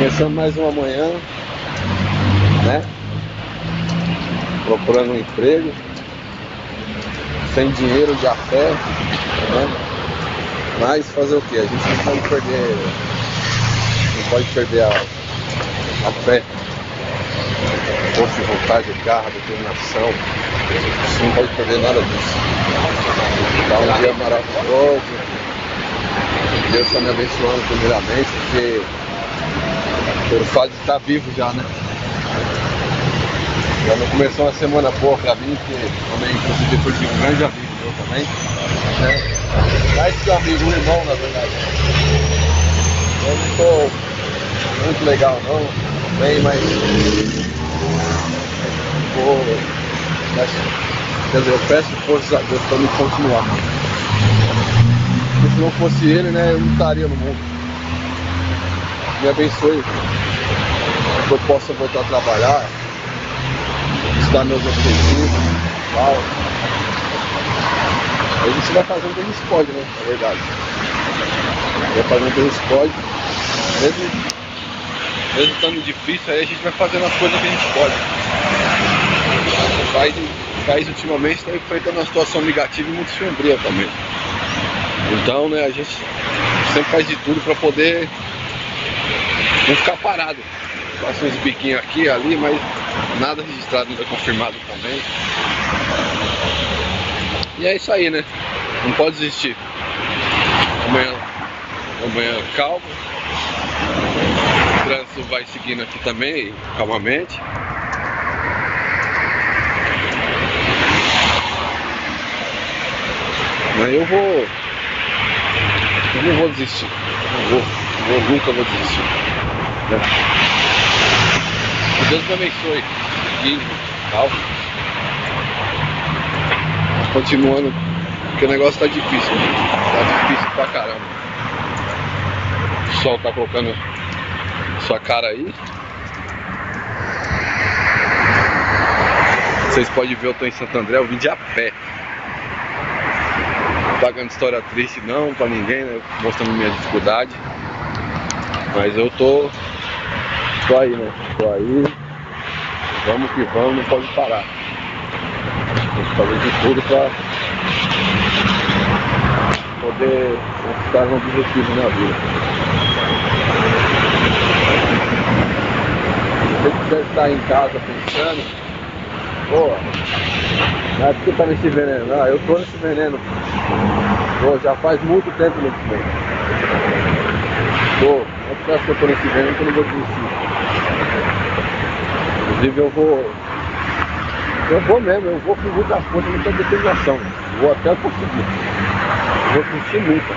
Começando mais uma manhã, né? Procurando um emprego, sem dinheiro de a pé, né? Mas fazer o que? A gente não pode perder a fé, força de vontade, garra, determinação. A gente não pode perder nada disso. Tá um dia maravilhoso. Deus está me abençoando primeiramente, porque pelo fato de estar vivo já, né? Já não começou uma semana boa pra mim, porque também, inclusive, foi de um grande amigo meu também, né? Mais que um amigo, um irmão, na verdade. Eu não tô muito legal não, bem, mas quer dizer, eu peço forças a Deus pra me continuar. Porque se não fosse ele, né, eu não estaria no mundo. Me abençoe, que eu possa voltar a trabalhar, conquistar meus objetivos, tal. A gente vai fazendo o que a gente pode, né, na verdade. Vai fazendo o que a gente pode, mesmo estando difícil, aí a gente vai fazendo as coisas que a gente pode. O país ultimamente está enfrentando uma situação negativa e muito sombria também. Então, né, a gente sempre faz de tudo para poder não ficar parado. Passa uns biquinhos aqui e ali, mas nada registrado, nada confirmado também. E é isso aí, né? Não pode desistir. Amanhã calma. O trânsito vai seguindo aqui também, calmamente. Mas eu não vou desistir. Nunca vou desistir. Né? Que Deus me abençoe. E tal. Continuando, porque o negócio tá difícil. Tá difícil pra caramba. O sol tá colocando sua cara aí. Vocês podem ver, eu tô em Santo André, eu vim de a pé. Não pagando história triste não pra ninguém, né? Mostrando minha dificuldade. Mas eu tô aí, né? Tô aí. Vamos que vamos, não pode parar. Tem que fazer de tudo pra poder conquistar um objetivo na vida. Se você quiser estar em casa pensando, pô, não é porque tá nesse veneno, não, eu tô nesse veneno. Pô, já faz muito tempo nesse veneno. Pô, não é porque eu tô nesse veneno que eu não vou desistir. Inclusive eu vou com muita força, muita determinação. Vou até conseguir. Eu vou sentir muito.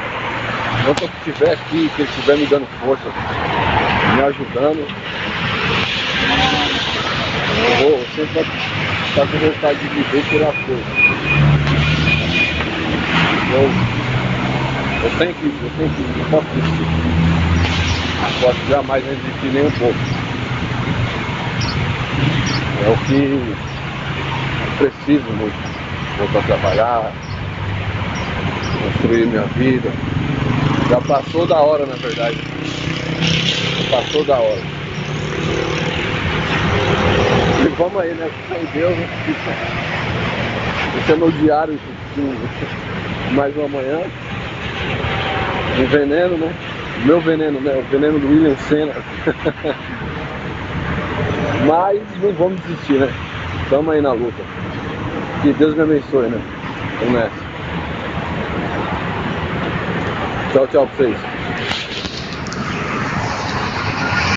Enquanto eu estiver aqui, que ele estiver me dando força, me ajudando, eu sempre vou estar com vontade de viver e tirar as coisas. Eu tenho que, não posso desistir. Não posso jamais desistir nem um pouco. É o que preciso muito. Voltar a trabalhar, construir minha vida. Já passou da hora, na verdade. Já passou da hora. E vamos aí, né? Sem Deus, né? Esse é meu diário de mais uma manhã. Um veneno, né? O meu veneno, né? O veneno do William Senna. Mas não vamos desistir, né? Estamos aí na luta. Que Deus me abençoe, né? Vamos nessa. Tchau, tchau pra vocês.